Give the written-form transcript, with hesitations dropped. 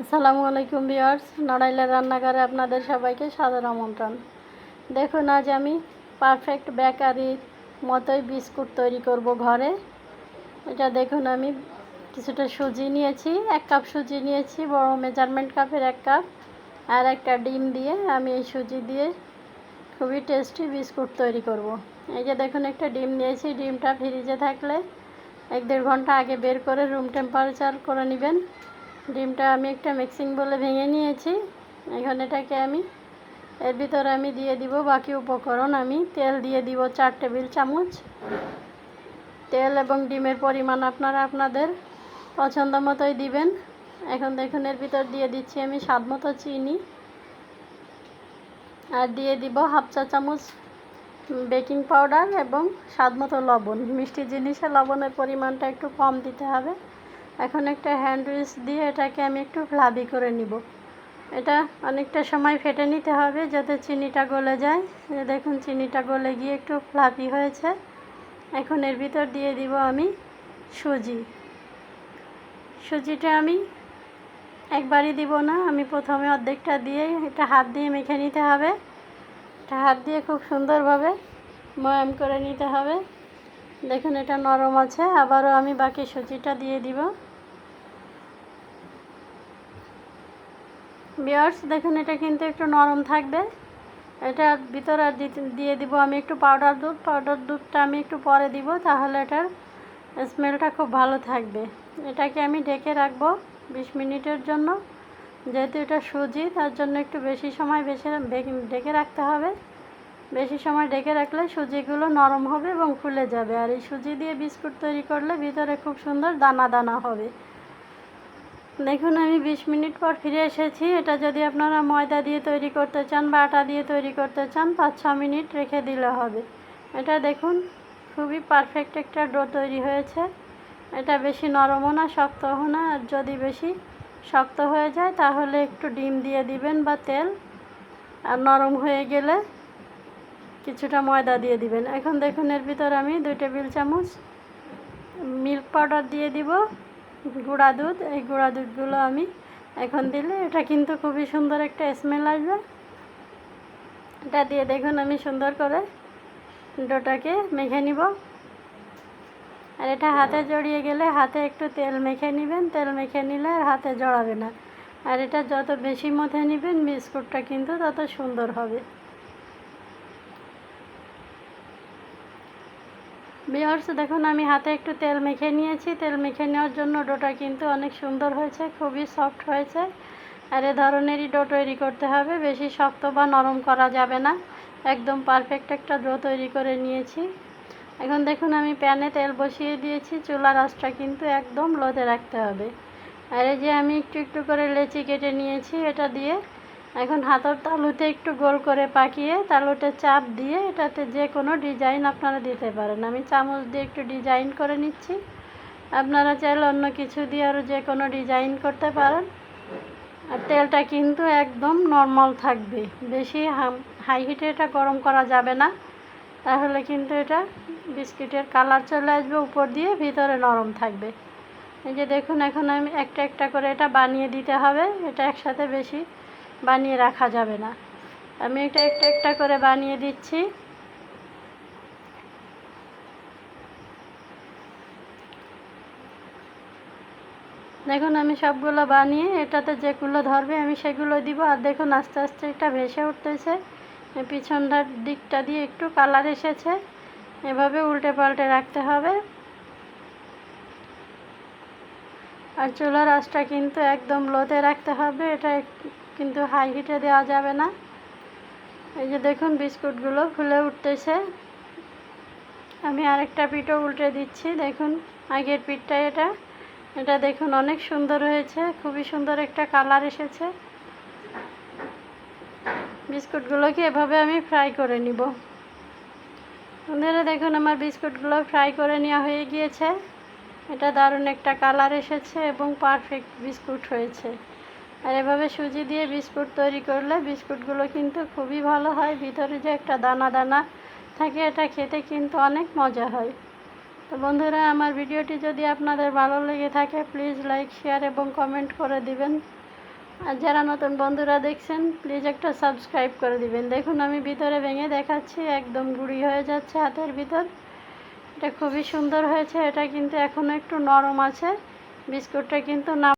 আসসালামু আলাইকুম ভিউয়ার্স, নড়াইলের রান্নাঘরে আপনাদের সবাইকে সাদর আমন্ত্রণ। দেখুন, আজ আমি পারফেক্ট বেকারির মতোই বিস্কুট তৈরি করব ঘরে। এটা দেখুন, আমি কিছুটা সুজি নিয়েছি, 1 কাপ সুজি নিয়েছি, বড় মেজারমেন্ট কাপের 1 কাপ, আর একটা ডিম দিয়ে আমি এই সুজি দিয়ে খুবই টেস্টি বিস্কুট তৈরি করব। এই যে দেখুন, একটা ডিম নিয়েছি। ডিমটা ফ্রিজে থাকলে 1-1.5 ঘন্টা আগে বের করে রুম টেম্পারেচার করে নেবেন। ডিমটা আমি একটা মিক্সিং বলে ভেঙে নিয়েছি। এখন এটাকে এর ভিতরে আমি দিয়ে দিব বাকি উপকরণ। আমি তেল দিয়ে দিব 4 টেবিল চামচ। তেল এবং ডিমের পরিমাণ আপনারা আপনাদের পছন্দ মতোই দিবেন। এখন দেখুন, এর ভিতর দিয়ে দিচ্ছি আমি স্বাদ মতো চিনি, আর দিয়ে দিব 1/2 চা চামচ বেকিং পাউডার এবং স্বাদ মতো লবণ। মিষ্টি জিনিসে লবণের পরিমাণটা একটু কম দিতে হবে। এখন একটা হ্যান্ড উইচ দিয়ে এটাকে আমি একটু ফ্লাফি করে নিব। এটা অনেকটা সময় ফেটে নিতে হবে যাতে চিনিটা গলে যায়। দেখুন, চিনিটা গলে গিয়ে একটু ফ্লাফি হয়েছে। এখন এর ভিতর দিয়ে দিব আমি সুজিটা আমি একবারই দিব না, আমি প্রথমে অর্ধেকটা দিয়ে এটা হাত দিয়ে মেখে নিতে হবে। এটা হাত দিয়ে খুব সুন্দরভাবে ময়াম করে নিতে হবে। দেখুন, এটা নরম আছে। আবারও আমি বাকি সুজিটা দিয়ে দিব। ভিউয়ার্স, দেখুন, এটা কিন্তু একটু নরম থাকবে। এটার ভিতরে দিয়ে দিব আমি একটু পাউডার দুধটা আমি একটু পরে দিব, তাহলে এটার স্মেলটা খুব ভালো থাকবে। এটাকে আমি ঢেকে রাখবো 20 মিনিটের জন্য। যেহেতু এটা সুজি, তার জন্য একটু বেশি সময় ঢেকে রাখতে হবে। বেশি সময় ঢেকে রাখলে সুজিগুলো নরম হবে এবং ফুলে যাবে। আর এই সুজি দিয়ে বিস্কুট তৈরি করলে ভিতরে খুব সুন্দর দানা দানা হবে। দেখুন, আমি 20 মিনিট পর ফিরে এসেছি। এটা যদি আপনারা ময়দা দিয়ে তৈরি করতে চান বা আটা দিয়ে তৈরি করতে চান, 5-6 মিনিট রেখে দিলে হবে। এটা দেখুন, খুবই পারফেক্ট একটা ডো তৈরি হয়েছে। এটা বেশি নরমও না, শক্তও না। আর যদি বেশি শক্ত হয়ে যায় তাহলে একটু ডিম দিয়ে দিবেন বা তেল, আর নরম হয়ে গেলে কিছুটা ময়দা দিয়ে দিবেন। এখন দেখুন, এর ভিতর আমি 2 টেবিল চামচ মিল্ক পাউডার দিয়ে দিব, গুঁড়া দুধ। এই গুঁড়া দুধগুলো আমি এখন দিলে এটা কিন্তু খুবই সুন্দর একটা স্মেল আসবে। এটা দিয়ে দেখুন, আমি সুন্দর করে ডোটাকে মেখে নিব। আর এটা হাতে জড়িয়ে গেলে হাতে একটু তেল মেখে নেবেন। তেল মেখে নিলে আর হাতে জড়াবে না। আর এটা যত বেশি মথে নেবেন বিস্কুটটা কিন্তু তত সুন্দর হবে। ভিউয়ার্স, দেখুন, আমি হাতে একটু তেল মেখে নিয়েছি। তেল মেখে নেওয়ার জন্য ডোটা কিন্তু অনেক সুন্দর হয়েছে, খুবই সফট হয়েছে। আর এ ধরনেরই ডো তৈরি করতে হবে, বেশি শক্ত বা নরম করা যাবে না। একদম পারফেক্ট একটা ডো তৈরি করে নিয়েছি। এখন দেখুন, আমি প্যানে তেল বসিয়ে দিয়েছি। চুলার আঁচটা কিন্তু একদম লোতে রাখতে হবে। আর এই যে আমি একটু একটু করে লেচি কেটে নিয়েছি, এটা দিয়ে এখন হাতের তালুতে একটু গোল করে পাকিয়ে তালুতে চাপ দিয়ে এটাতে যে কোনো ডিজাইন আপনারা দিতে পারেন। আমি চামচ দিয়ে একটু ডিজাইন করে নিচ্ছি। আপনারা চাইলে অন্য কিছু দিয়ে আরও যে কোনো ডিজাইন করতে পারেন। আর তেলটা কিন্তু একদম নর্মাল থাকবে, বেশি হাই হিটে এটা গরম করা যাবে না, তাহলে কিন্তু এটা বিস্কিটের কালার চলে আসবে উপর দিয়ে, ভিতরে নরম থাকবে। এই যে দেখুন, এখন আমি একটা একটা করে এটা বানিয়ে দিতে হবে। এটা একসাথে বেশি বানিয়ে রাখা যাবে না। আমি এটা একটা একটা করে বানিয়ে দিচ্ছি। দেখুন, আমি সবগুলো বানিয়ে এটাতে যেগুলো ধরবে আমি সেগুলো দিব। আর দেখুন, আস্তে আস্তে এটা ভেসে উঠতেছে। পিছনটার দিকটা দিয়ে একটু কালার এসেছে। এভাবে উল্টে পাল্টে রাখতে হবে। আর চুলার আঁচটা কিন্তু একদম লোতে রাখতে হবে, এটা কিন্তু হাই হিটে দেওয়া যাবে না। এই যে দেখুন, বিস্কুটগুলো ফুলে উঠতেছে। আমি আরেকটা পিঠও উল্টে দিচ্ছি। দেখুন, আগের পিঠটা এটা দেখুন অনেক সুন্দর হয়েছে, খুবই সুন্দর একটা কালার এসেছে। বিস্কুটগুলোকে এভাবে আমি ফ্রাই করে নিব। বন্ধুরা, দেখুন, আমার বিস্কুটগুলো ফ্রাই করে নেওয়া হয়ে গিয়েছে। এটা দারুণ একটা কালার এসেছে এবং পারফেক্ট বিস্কুট হয়েছে। আর এভাবে সুজি দিয়ে বিস্কুট তৈরি করলে বিস্কুটগুলো কিন্তু খুবই ভালো হয়। ভিতরে যে একটা দানা দানা থাকে, এটা খেতে কিন্তু অনেক মজা হয়। তো বন্ধুরা, আমার ভিডিওটি যদি আপনাদের ভালো লেগে থাকে প্লিজ লাইক, শেয়ার এবং কমেন্ট করে দিবেন। আর যারা নতুন বন্ধুরা দেখছেন প্লিজ একটা সাবস্ক্রাইব করে দিবেন। দেখুন আমি ভিতরে ভেঙে দেখাচ্ছি, একদম গুঁড়ি হয়ে যাচ্ছে হাতের ভিতর। এটা খুবই সুন্দর হয়েছে। এটা কিন্তু এখনও একটু নরম আছে। বিস্কুটটা কিন্তু না